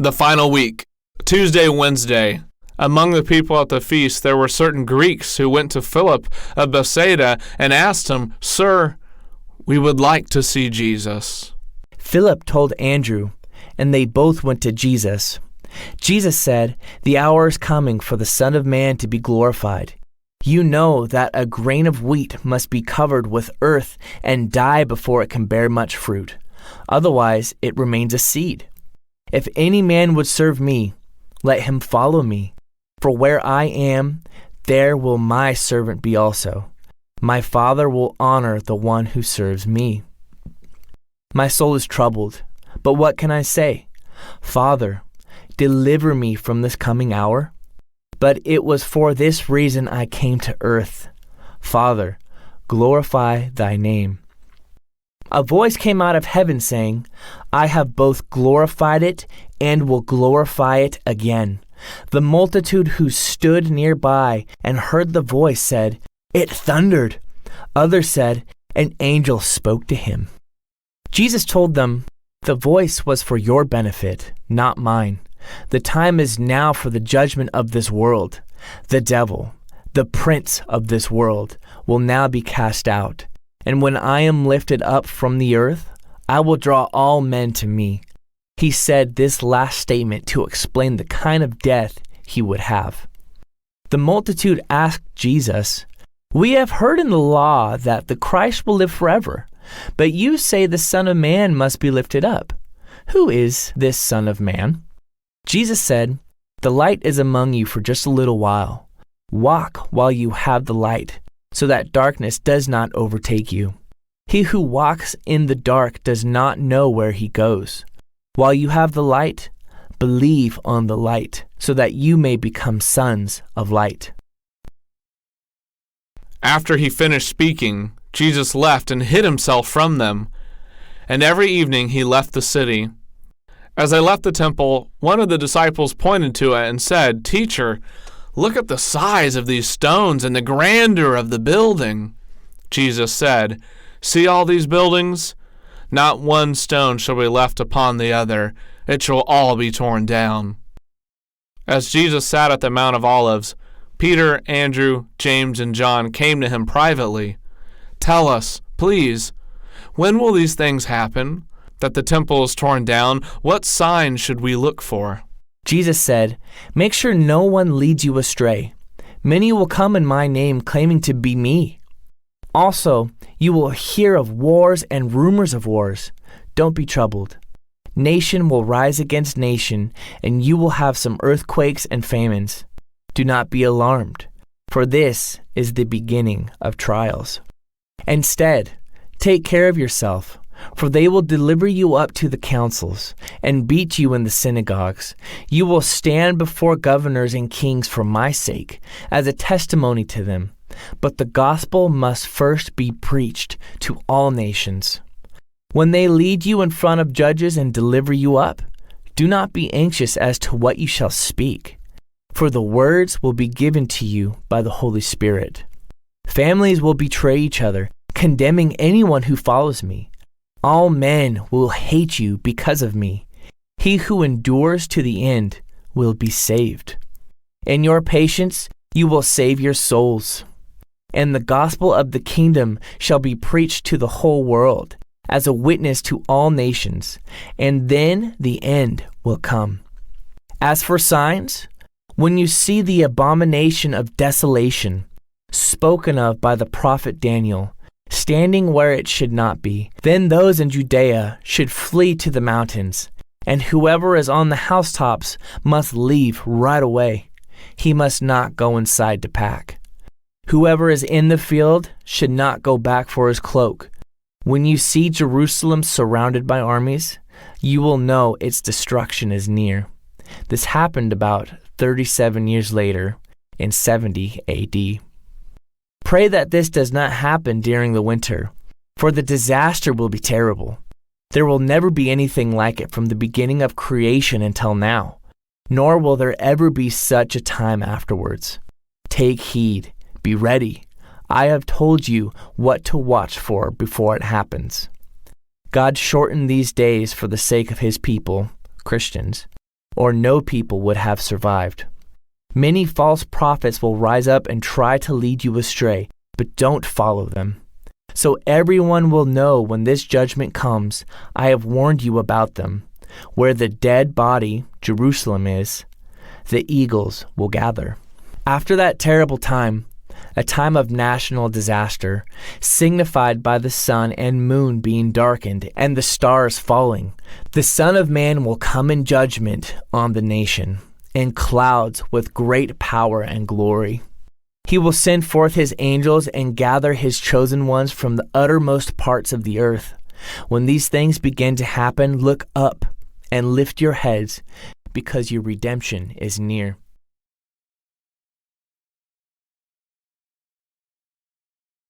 The final week, Tuesday, Wednesday. Among the people at the feast there were certain Greeks who went to Philip of Bethsaida and asked him, "Sir, we would like to see Jesus." Philip told Andrew, and they both went to Jesus. Jesus said, "The hour is coming for the Son of Man to be glorified. You know that a grain of wheat must be covered with earth and die before it can bear much fruit. Otherwise, it remains a seed. If any man would serve me, let him follow me. For where I am, there will my servant be also. My Father will honor the one who serves me. My soul is troubled, but what can I say? Father, deliver me from this coming hour. But it was for this reason I came to earth. Father, glorify thy name." A voice came out of heaven saying, "I have both glorified it and will glorify it again." The multitude who stood nearby and heard the voice said, "It thundered." Others said, "An angel spoke to him." Jesus told them, "The voice was for your benefit, not mine. The time is now for the judgment of this world. The devil, the prince of this world, will now be cast out. And when I am lifted up from the earth, I will draw all men to me." He said this last statement to explain the kind of death he would have. The multitude asked Jesus, "We have heard in the law that the Christ will live forever, but you say the Son of Man must be lifted up. Who is this Son of Man?" Jesus said, "The light is among you for just a little while. Walk while you have the light, so that darkness does not overtake you. He who walks in the dark does not know where he goes. While you have the light, believe on the light, so that you may become sons of light." After he finished speaking, Jesus left and hid himself from them. And every evening he left the city. As they left the temple, one of the disciples pointed to it and said, "Teacher, look at the size of these stones and the grandeur of the building." Jesus said, "See all these buildings? Not one stone shall be left upon the other. It shall all be torn down." As Jesus sat at the Mount of Olives, Peter, Andrew, James, and John came to him privately. "Tell us, please, when will these things happen? That the temple is torn down? What sign should we look for?" Jesus said, "Make sure no one leads you astray. Many will come in my name claiming to be me. Also, you will hear of wars and rumors of wars. Don't be troubled. Nation will rise against nation, and you will have some earthquakes and famines. Do not be alarmed, for this is the beginning of trials. Instead, take care of yourself, for they will deliver you up to the councils and beat you in the synagogues. You will stand before governors and kings for my sake, as a testimony to them. But the gospel must first be preached to all nations. When they lead you in front of judges and deliver you up, do not be anxious as to what you shall speak, for the words will be given to you by the Holy Spirit. Families will betray each other, condemning anyone who follows me. All men will hate you because of me. He who endures to the end will be saved. In your patience, you will save your souls. And the gospel of the kingdom shall be preached to the whole world as a witness to all nations, and then the end will come. As for signs, when you see the abomination of desolation spoken of by the prophet Daniel, standing where it should not be, then those in Judea should flee to the mountains, and whoever is on the housetops must leave right away. He must not go inside to pack. Whoever is in the field should not go back for his cloak. When you see Jerusalem surrounded by armies, you will know its destruction is near. This happened about 37 years later, in 70 AD. Pray that this does not happen during the winter, for the disaster will be terrible. There will never be anything like it from the beginning of creation until now, nor will there ever be such a time afterwards. Take heed, be ready. I have told you what to watch for before it happens. God shortened these days for the sake of his people, Christians. or no people would have survived. Many false prophets will rise up and try to lead you astray, but don't follow them. So everyone will know when this judgment comes, I have warned you about them. Where the dead body, Jerusalem, is, the eagles will gather. After that terrible time, a time of national disaster, signified by the sun and moon being darkened and the stars falling, the Son of Man will come in judgment on the nation, in clouds with great power and glory. He will send forth his angels and gather his chosen ones from the uttermost parts of the earth. When these things begin to happen, look up and lift your heads, because your redemption is near.